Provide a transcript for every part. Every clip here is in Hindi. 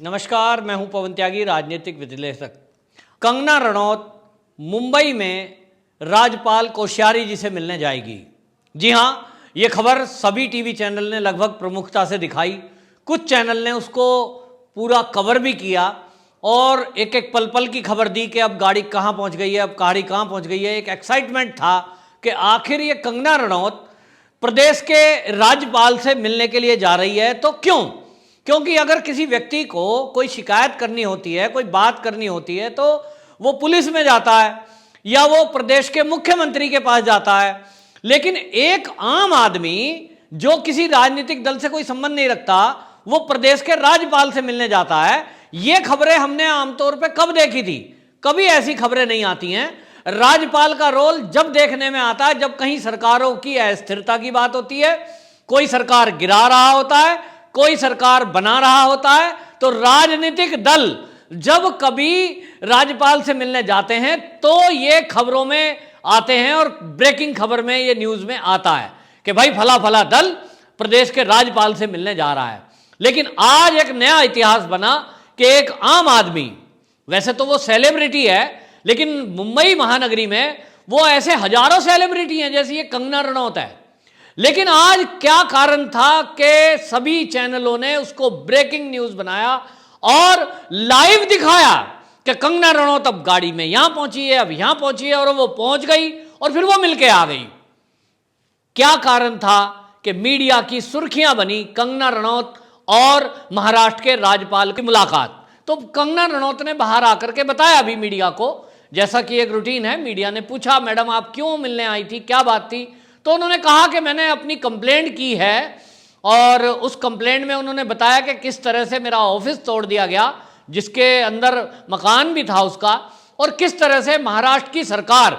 नमस्कार, मैं हूं पवन त्यागी, राजनीतिक विश्लेषक। कंगना रनौत मुंबई में राज्यपाल कोश्यारी जी से मिलने जाएगी। जी हां, ये खबर सभी टीवी चैनल ने लगभग प्रमुखता से दिखाई। कुछ चैनल ने उसको पूरा कवर भी किया और एक एक पल पल की खबर दी कि अब गाड़ी कहां पहुंच गई है, अब गाड़ी कहां पहुंच गई है। एक एक्साइटमेंट था कि आखिर ये कंगना रनौत प्रदेश के राज्यपाल से मिलने के लिए जा रही है। तो क्योंकि अगर किसी व्यक्ति को कोई शिकायत करनी होती है, कोई बात करनी होती है, तो वो पुलिस में जाता है या वो प्रदेश के मुख्यमंत्री के पास जाता है। लेकिन एक आम आदमी जो किसी राजनीतिक दल से कोई संबंध नहीं रखता, वो प्रदेश के राज्यपाल से मिलने जाता है। ये खबरें हमने आमतौर पे कब देखी थी? कभी ऐसी खबरें नहीं आती हैं। राज्यपाल का रोल जब देखने में आता है जब कहीं सरकारों की अस्थिरता की बात होती है, कोई सरकार गिरा रहा होता है, कोई सरकार बना रहा होता है। तो राजनीतिक दल जब कभी राज्यपाल से मिलने जाते हैं तो ये खबरों में आते हैं और ब्रेकिंग खबर में ये न्यूज में आता है कि भाई फला फला दल प्रदेश के राज्यपाल से मिलने जा रहा है। लेकिन आज एक नया इतिहास बना कि एक आम आदमी, वैसे तो वो सेलिब्रिटी है, लेकिन मुंबई महानगरी में वो ऐसे हजारों सेलिब्रिटी हैं जैसे ये कंगना रनौत है। लेकिन आज क्या कारण था कि सभी चैनलों ने उसको ब्रेकिंग न्यूज बनाया और लाइव दिखाया कि कंगना रनौत अब गाड़ी में यहां पहुंची है, अब यहां पहुंची है, और वो पहुंच गई और फिर वो मिलके आ गई। क्या कारण था कि मीडिया की सुर्खियां बनी कंगना रनौत और महाराष्ट्र के राज्यपाल की मुलाकात। तो कंगना रनौत ने बाहर आकर के बताया भी मीडिया को, जैसा कि एक रूटीन है। मीडिया ने पूछा, मैडम आप क्यों मिलने आई थी, क्या बात थी? तो उन्होंने कहा कि मैंने अपनी कंप्लेंट की है और उस कंप्लेंट में उन्होंने बताया कि किस तरह से मेरा ऑफिस तोड़ दिया गया, जिसके अंदर मकान भी था उसका, और किस तरह से महाराष्ट्र की सरकार,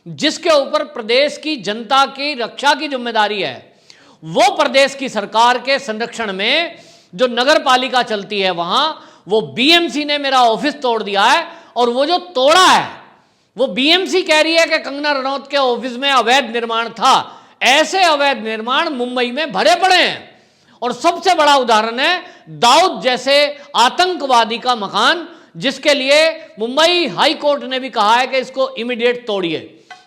जिसके ऊपर प्रदेश की जनता की रक्षा की जिम्मेदारी है, वो प्रदेश की सरकार के संरक्षण में जो नगर पालिका चलती है वहां, वो बीएमसी ने मेरा ऑफिस तोड़ दिया है। और वो जो तोड़ा है वो बीएमसी कह रही है कि कंगना रनौत के ऑफिस में अवैध निर्माण था। ऐसे अवैध निर्माण मुंबई में भरे पड़े हैं और सबसे बड़ा उदाहरण है दाऊद जैसे आतंकवादी का मकान, जिसके लिए मुंबई हाई कोर्ट ने भी कहा है कि इसको इमीडिएट तोड़िए,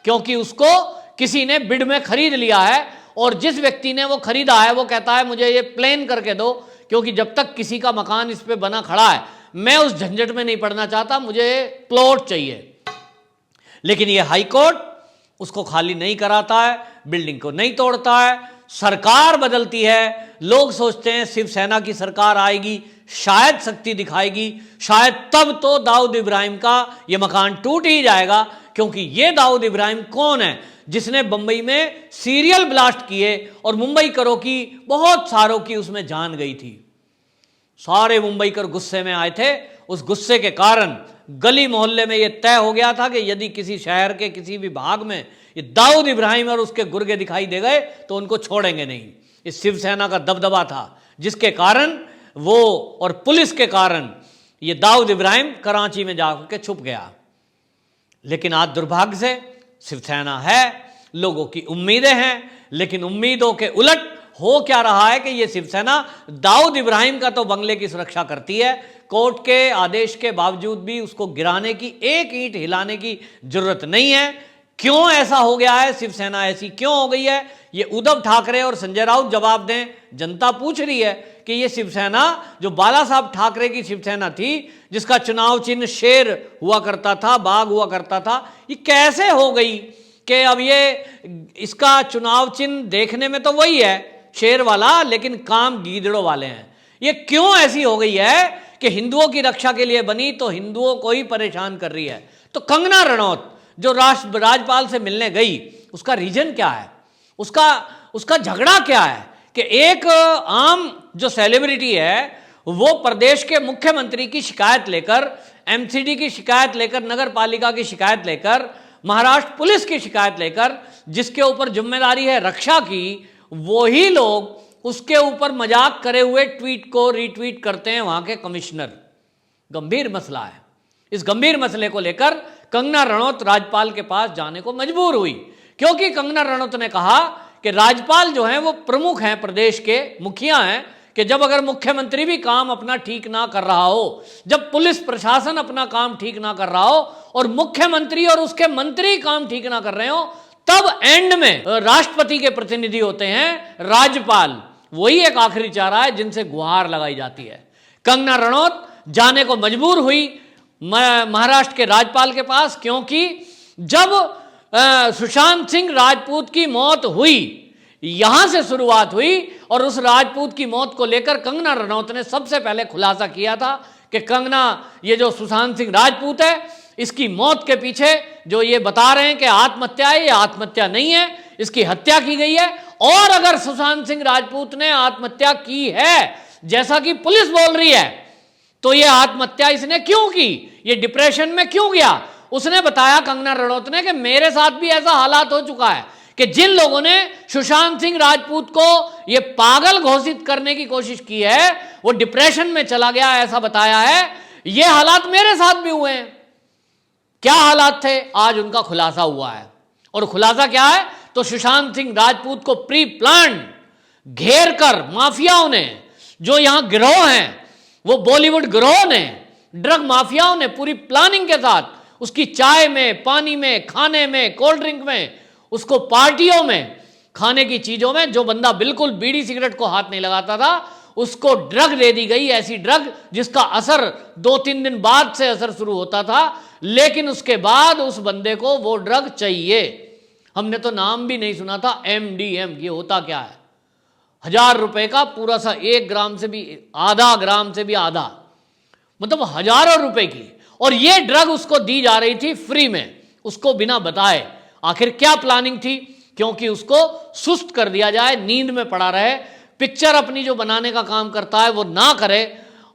क्योंकि उसको किसी ने बिड में खरीद लिया है और जिस व्यक्ति ने वो खरीदा है वो कहता है मुझे ये प्लेन करके दो, क्योंकि जब तक किसी का मकान इस पे बना खड़ा है मैं उस झंझट में नहीं पड़ना चाहता, मुझे प्लॉट चाहिए। लेकिन ये हाई कोर्ट उसको खाली नहीं कराता है, बिल्डिंग को नहीं तोड़ता है। सरकार बदलती है, लोग सोचते हैं शिवसेना की सरकार आएगी, शायद शक्ति दिखाएगी, शायद तब तो दाऊद इब्राहिम का ये मकान टूट ही जाएगा। क्योंकि ये दाऊद इब्राहिम कौन है जिसने बंबई में सीरियल ब्लास्ट किए और मुंबई करों की बहुत सारों की उसमें जान गई थी। सारे मुंबई कर गुस्से में आए थे। उस गुस्से के कारण गली मोहल्ले में यह तय हो गया था कि यदि किसी शहर के किसी भी भाग में ये दाऊद इब्राहिम और उसके गुर्गे दिखाई दे गए तो उनको छोड़ेंगे नहीं। इस शिवसेना का दबदबा था, जिसके कारण वो और पुलिस के कारण ये दाऊद इब्राहिम कराची में जाकर के छुप गया। लेकिन आज दुर्भाग्य से शिवसेना है, लोगों की उम्मीदें हैं, लेकिन उम्मीदों के उलट हो क्या रहा है कि ये शिवसेना दाऊद इब्राहिम का तो बंगले की सुरक्षा करती है, कोर्ट के आदेश के बावजूद भी उसको गिराने की, एक ईंट हिलाने की जरूरत नहीं है। क्यों ऐसा हो गया है, शिवसेना ऐसी क्यों हो गई है, ये उद्धव ठाकरे और संजय राउत जवाब दें। जनता पूछ रही है कि ये शिवसेना जो बाला साहब ठाकरे की शिवसेना थी, जिसका चुनाव चिन्ह शेर हुआ करता था, बाघ हुआ करता था, ये कैसे हो गई कि अब ये इसका चुनाव चिन्ह देखने में तो वही है शेर वाला, लेकिन काम गीदड़ों वाले हैं। ये क्यों ऐसी हो गई है कि हिंदुओं की रक्षा के लिए बनी तो हिंदुओं को ही परेशान कर रही है? तो कंगना रनौत जो राज्यपाल से मिलने गई, उसका रीजन क्या है, उसका झगड़ा क्या है कि एक आम जो सेलिब्रिटी है वो प्रदेश के मुख्यमंत्री की शिकायत लेकर, एमसीडी की शिकायत लेकर, नगर पालिका की शिकायत लेकर, महाराष्ट्र पुलिस की शिकायत लेकर, जिसके ऊपर जिम्मेदारी है रक्षा की, वही लोग उसके ऊपर मजाक करे हुए ट्वीट को रीट्वीट करते हैं वहां के कमिश्नर। गंभीर मसला है। इस गंभीर मसले को लेकर कंगना रनौत राज्यपाल के पास जाने को मजबूर हुई, क्योंकि कंगना रनौत ने कहा कि राज्यपाल जो हैं वो प्रमुख हैं, प्रदेश के मुखिया हैं, कि जब अगर मुख्यमंत्री भी काम अपना ठीक ना कर रहा हो, जब पुलिस प्रशासन अपना काम ठीक ना कर रहा हो और मुख्यमंत्री और उसके मंत्री काम ठीक ना कर रहे हो, तब एंड में राष्ट्रपति के प्रतिनिधि होते हैं राज्यपाल, वही एक आखिरी चारा है जिनसे गुहार लगाई जाती है। कंगना रनौत जाने को मजबूर हुई महाराष्ट्र के राज्यपाल के पास, क्योंकि जब सुशांत सिंह राजपूत की मौत हुई, यहां से शुरुआत हुई और उस राजपूत की मौत को लेकर कंगना रनौत ने सबसे पहले खुलासा किया था कि कंगना, ये जो सुशांत सिंह राजपूत है, इसकी मौत के पीछे जो ये बता रहे हैं कि आत्महत्या है, ये आत्महत्या नहीं है, इसकी हत्या की गई है। और अगर सुशांत सिंह राजपूत ने आत्महत्या की है जैसा कि पुलिस बोल रही है, तो ये आत्महत्या इसने क्यों की, ये डिप्रेशन में क्यों गया? उसने बताया कंगना रनौत ने कि मेरे साथ भी ऐसा हालात हो चुका है कि जिन लोगों ने सुशांत सिंह राजपूत को ये पागल घोषित करने की कोशिश की है, वो डिप्रेशन में चला गया, ऐसा बताया है। ये हालात मेरे साथ भी हुए हैं। क्या हालात थे? आज उनका खुलासा हुआ है। और खुलासा क्या है? तो सुशांत सिंह राजपूत को प्री प्लान घेर कर माफियाओं ने, जो यहां गिरोह हैं, वो बॉलीवुड गिरोह ने, ड्रग माफियाओं ने पूरी प्लानिंग के साथ उसकी चाय में, पानी में, खाने में, कोल्ड ड्रिंक में, उसको पार्टियों में, खाने की चीजों में, जो बंदा बिल्कुल बीड़ी सिगरेट को हाथ नहीं लगाता था, उसको ड्रग दे दी गई, ऐसी ड्रग जिसका असर 2-3 दिन बाद से असर शुरू होता था, लेकिन उसके बाद उस बंदे को वो ड्रग चाहिए। हमने तो नाम भी नहीं सुना था MDM। ये होता क्या है? 1000 रुपए का पूरा सा, 1 ग्राम से भी आधा ग्राम से भी आधा, मतलब हजारों रुपए की, और ये ड्रग उसको दी जा रही थी फ्री में, उसको बिना बताए। आखिर क्या प्लानिंग थी? क्योंकि उसको सुस्त कर दिया जाए, नींद में पड़ा रहे, पिक्चर अपनी जो बनाने का काम करता है वो ना करे।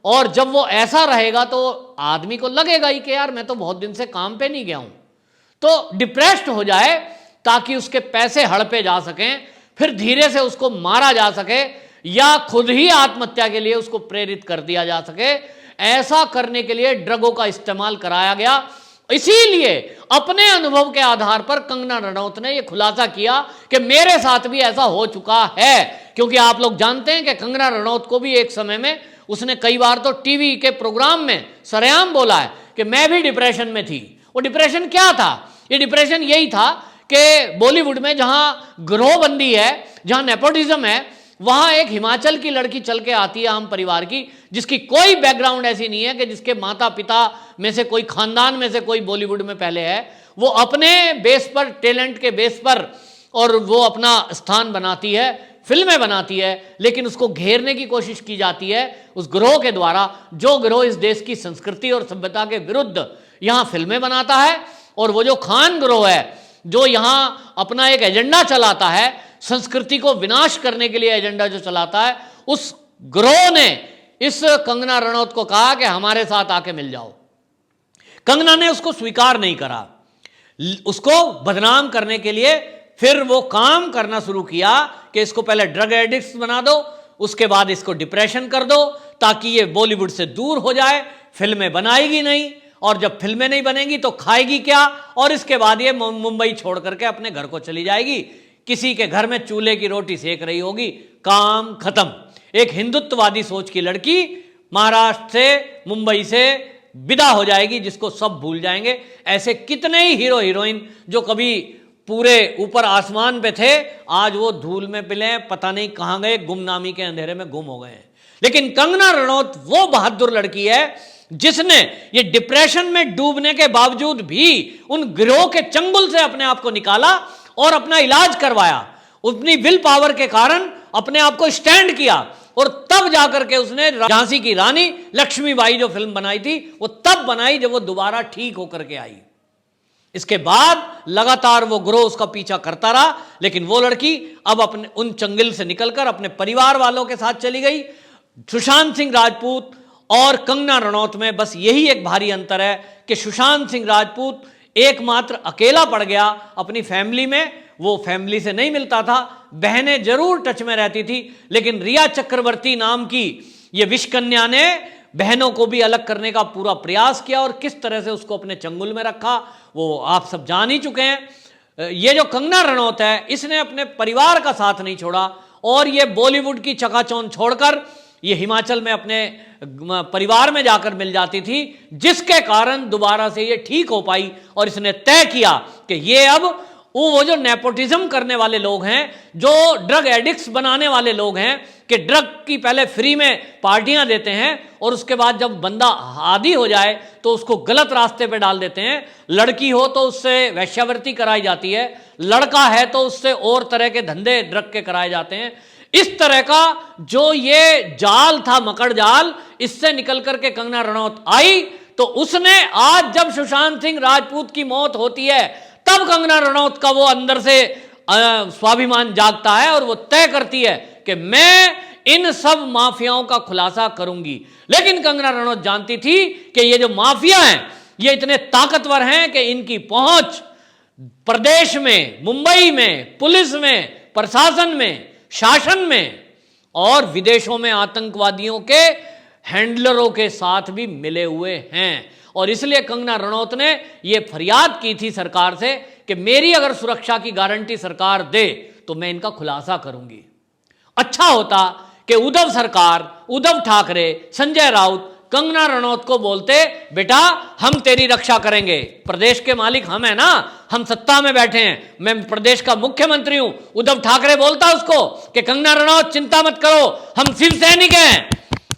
और जब वो ऐसा रहेगा तो आदमी को लगेगा ही कि यार मैं तो बहुत दिन से काम पे नहीं गया हूं, तो डिप्रेस्ड हो जाए ताकि उसके पैसे हड़पे जा सकें, फिर धीरे से उसको मारा जा सके या खुद ही आत्महत्या के लिए उसको प्रेरित कर दिया जा सके। ऐसा करने के लिए ड्रगों का इस्तेमाल कराया गया। इसीलिए अपने अनुभव के आधार पर कंगना रनौत ने यह खुलासा किया कि मेरे साथ भी ऐसा हो चुका है। क्योंकि आप लोग जानते हैं कि कंगना रनौत को भी एक समय में उसने कई बार तो टीवी के प्रोग्राम में सरेआम बोला है कि मैं भी डिप्रेशन में थी। वो डिप्रेशन क्या था? ये डिप्रेशन यही था कि बॉलीवुड में जहां गिरोहबंदी है, जहां नेपोटिज्म है, वहां एक हिमाचल की लड़की चल के आती है आम परिवार की, जिसकी कोई बैकग्राउंड ऐसी नहीं है कि जिसके माता पिता में से कोई, खानदान में से कोई बॉलीवुड में पहले है। वो अपने बेस पर, टैलेंट के बेस पर, और वो अपना स्थान बनाती है, फिल्में बनाती है, लेकिन उसको घेरने की कोशिश की जाती है उस गिरोह के द्वारा, जो गिरोह इस देश की संस्कृति और सभ्यता के विरुद्ध यहां फिल्में बनाता है। और वो जो खान गिरोह है, जो यहां अपना एक एजेंडा चलाता है, संस्कृति को विनाश करने के लिए एजेंडा जो चलाता है, उस गिरोह ने इस कंगना रनौत को कहा कि हमारे साथ आके मिल जाओ। कंगना ने उसको स्वीकार नहीं करा। उसको बदनाम करने के लिए फिर वो काम करना शुरू किया कि इसको पहले ड्रग एडिक्ट बना दो, उसके बाद इसको डिप्रेशन कर दो, ताकि ये बॉलीवुड से दूर हो जाए, फिल्में बनाएगी नहीं, और जब फिल्में नहीं बनेंगी तो खाएगी क्या, और इसके बाद ये मुंबई छोड़ करके अपने घर को चली जाएगी, किसी के घर में चूल्हे की रोटी सेक रही होगी, काम खत्म। एक हिंदुत्ववादी सोच की लड़की महाराष्ट्र से, मुंबई से विदा हो जाएगी, जिसको सब भूल जाएंगे। ऐसे कितने ही हीरो हीरोइन जो कभी पूरे ऊपर आसमान पे थे, आज वो धूल में पिले, पता नहीं कहां गए, गुमनामी के अंधेरे में गुम हो गए हैं। लेकिन कंगना रनौत वो बहादुर लड़की है जिसने ये डिप्रेशन में डूबने के बावजूद भी उन गिरोह के चंगुल से अपने आप को निकाला और अपना इलाज करवाया। अपनी विल पावर के कारण अपने आप को स्टैंड किया, और तब जाकर के उसने झांसी की रानी लक्ष्मीबाई जो फिल्म बनाई थी, वो तब बनाई जब वो दोबारा ठीक होकर के आई। इसके बाद लगातार वो गिरोह उसका पीछा करता रहा, लेकिन वो लड़की अब अपने उन चंगुल से निकलकर अपने परिवार वालों के साथ चली गई। सुशांत सिंह राजपूत और कंगना रनौत में बस यही एक भारी अंतर है कि सुशांत सिंह राजपूत एकमात्र अकेला पड़ गया अपनी फैमिली में, वो फैमिली से नहीं मिलता था। बहनें जरूर टच में रहती थी, लेकिन रिया चक्रवर्ती नाम की ये विषकन्या ने बहनों को भी अलग करने का पूरा प्रयास किया, और किस तरह से उसको अपने चंगुल में रखा वो आप सब जान ही चुके हैं। ये जो कंगना रनौत है, इसने अपने परिवार का साथ नहीं छोड़ा, और ये बॉलीवुड की चकाचौंध छोड़कर ये हिमाचल में अपने परिवार में जाकर मिल जाती थी, जिसके कारण दोबारा से ये ठीक हो पाई और इसने तय किया कि ये अब वो जो नेपोटिज्म करने वाले लोग हैं, जो ड्रग एडिक्ट्स बनाने वाले लोग हैं, कि ड्रग की पहले फ्री में पार्टियां देते हैं और उसके बाद जब बंदा आदी हो जाए तो उसको गलत रास्ते पे डाल देते हैं। लड़की हो तो उससे वेश्यावृत्ति कराई जाती है, लड़का है तो उससे और तरह के धंधे ड्रग के कराए जाते हैं। इस तरह का जो ये जाल था, मकड़ जाल, इससे निकल करके कंगना रनौत आई। तो उसने आज जब सुशांत सिंह राजपूत की मौत होती है, तब कंगना रनौत का वो अंदर से स्वाभिमान जागता है और वो तय करती है कि मैं इन सब माफियाओं का खुलासा करूंगी। लेकिन कंगना रनौत जानती थी कि ये जो माफिया हैं, ये इतने ताकतवर हैं कि इनकी पहुंच प्रदेश में, मुंबई में, पुलिस में, प्रशासन में, शासन में और विदेशों में आतंकवादियों के हैंडलरों के साथ भी मिले हुए हैं। और इसलिए कंगना रनौत ने यह फरियाद की थी सरकार से कि मेरी अगर सुरक्षा की गारंटी सरकार दे तो मैं इनका खुलासा करूंगी। अच्छा होता कि उद्धव सरकार, उद्धव ठाकरे, संजय राउत कंगना रनौत को बोलते, बेटा हम तेरी रक्षा करेंगे, प्रदेश के मालिक हम हैं ना, हम सत्ता में बैठे हैं, मैं प्रदेश का मुख्यमंत्री हूं। उद्धव ठाकरे बोलता उसको कि कंगना रनौत चिंता मत करो, हम शिव सैनिक हैं,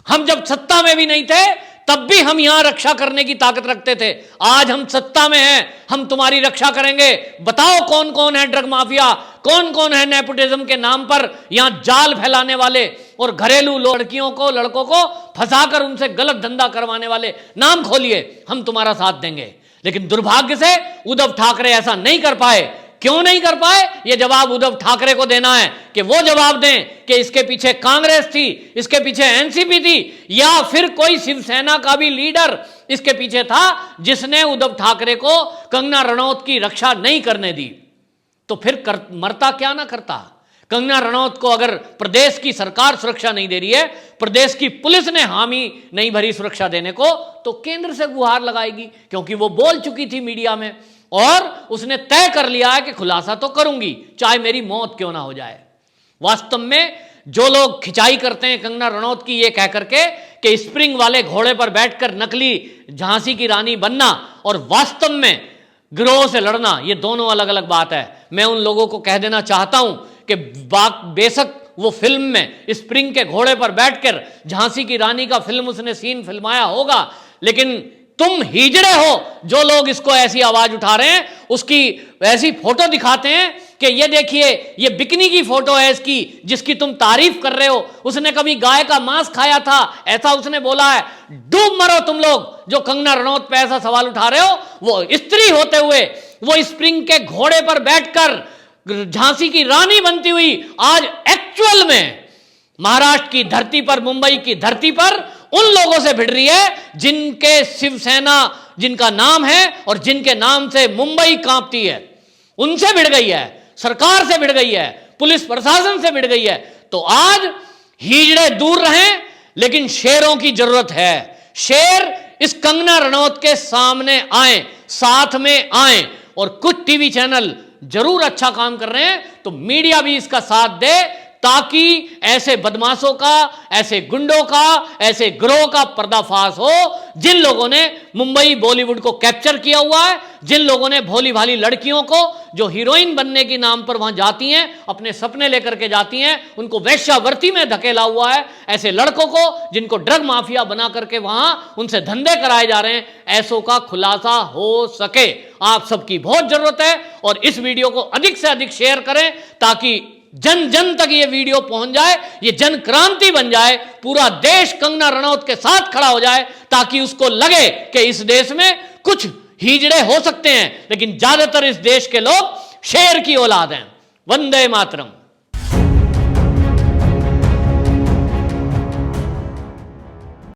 हम जब सत्ता में भी नहीं थे तब भी हम यहां रक्षा करने की ताकत रखते थे, आज हम सत्ता में हैं, हम तुम्हारी रक्षा करेंगे। बताओ कौन कौन है ड्रग माफिया, कौन कौन है नेपोटिज्म के नाम पर यहां जाल फैलाने वाले और घरेलू लड़कियों को, लड़कों को फंसाकर उनसे गलत धंधा करवाने वाले, नाम खोलिए, हम तुम्हारा साथ देंगे। लेकिन दुर्भाग्य से उद्धव ठाकरे ऐसा नहीं कर पाए। क्यों नहीं कर पाए? यह जवाब उद्धव ठाकरे को देना है कि वो जवाब दें कि इसके पीछे कांग्रेस थी, इसके पीछे एनसीपी थी, या फिर कोई शिवसेना का भी लीडर इसके पीछे था जिसने उद्धव ठाकरे को कंगना रनौत की रक्षा नहीं करने दी। तो फिर मरता क्या ना करता। कंगना रनौत को अगर प्रदेश की सरकार सुरक्षा नहीं दे रही है, प्रदेश की पुलिस ने हामी नहीं भरी सुरक्षा देने को, तो केंद्र से गुहार लगाएगी, क्योंकि वो बोल चुकी थी मीडिया में और उसने तय कर लिया है कि खुलासा तो करूंगी, चाहे मेरी मौत क्यों ना हो जाए। वास्तव में जो लोग खिंचाई करते हैं कंगना रनौत की ये कह करके कि स्प्रिंग वाले घोड़े पर बैठकर नकली झांसी की रानी बनना और वास्तव में गिरोह से लड़ना, ये दोनों अलग अलग बात है। मैं उन लोगों को कह देना चाहता हूं कि बेशक वो फिल्म में स्प्रिंग के घोड़े पर बैठकर झांसी की रानी का फिल्म उसने सीन फिल्माया होगा, लेकिन तुम हिजड़े हो जो लोग इसको ऐसी आवाज उठा रहे हैं, उसकी ऐसी फोटो दिखाते हैं कि ये देखिए ये बिकनी की फोटो है इसकी, जिसकी तुम तारीफ कर रहे हो, उसने कभी गाय का मांस खाया था ऐसा उसने बोला है। डूब मरो तुम लोग जो कंगना रनौत पे ऐसा सवाल उठा रहे हो। वो स्त्री होते हुए, वो स्प्रिंग के घोड़े पर बैठकर झांसी की रानी बनती हुई आज एक्चुअल में महाराष्ट्र की धरती पर, मुंबई की धरती पर उन लोगों से भिड़ रही है जिनके शिवसेना, जिनका नाम है और जिनके नाम से मुंबई कांपती है, उनसे भिड़ गई है, सरकार से भिड़ गई है, पुलिस प्रशासन से भिड़ गई है। तो आज हिजड़े दूर रहें, लेकिन शेरों की जरूरत है। शेर इस कंगना रनौत के सामने आए, साथ में आए, और कुछ टीवी चैनल जरूर अच्छा काम कर रहे हैं तो मीडिया भी इसका साथ दे, ताकि ऐसे बदमाशों का, ऐसे गुंडों का, ऐसे गिरोह का पर्दाफाश हो, जिन लोगों ने मुंबई बॉलीवुड को कैप्चर किया हुआ है, जिन लोगों ने भोली भाली लड़कियों को जो हीरोइन बनने के नाम पर वहां जाती हैं, अपने सपने लेकर के जाती हैं, उनको वेश्यावृत्ति में धकेला हुआ है, ऐसे लड़कों को जिनको ड्रग माफिया बना करके वहां उनसे धंधे कराए जा रहे हैं, ऐसों का खुलासा हो सके। आप सबकी बहुत जरूरत है और इस वीडियो को अधिक से अधिक शेयर करें ताकि जन जन तक ये वीडियो पहुंच जाए, ये जन क्रांति बन जाए, पूरा देश कंगना रनौत के साथ खड़ा हो जाए, ताकि उसको लगे कि इस देश में कुछ हिजड़े हो सकते हैं, लेकिन ज्यादातर इस देश के लोग शेर की औलाद हैं। वंदे मातरम।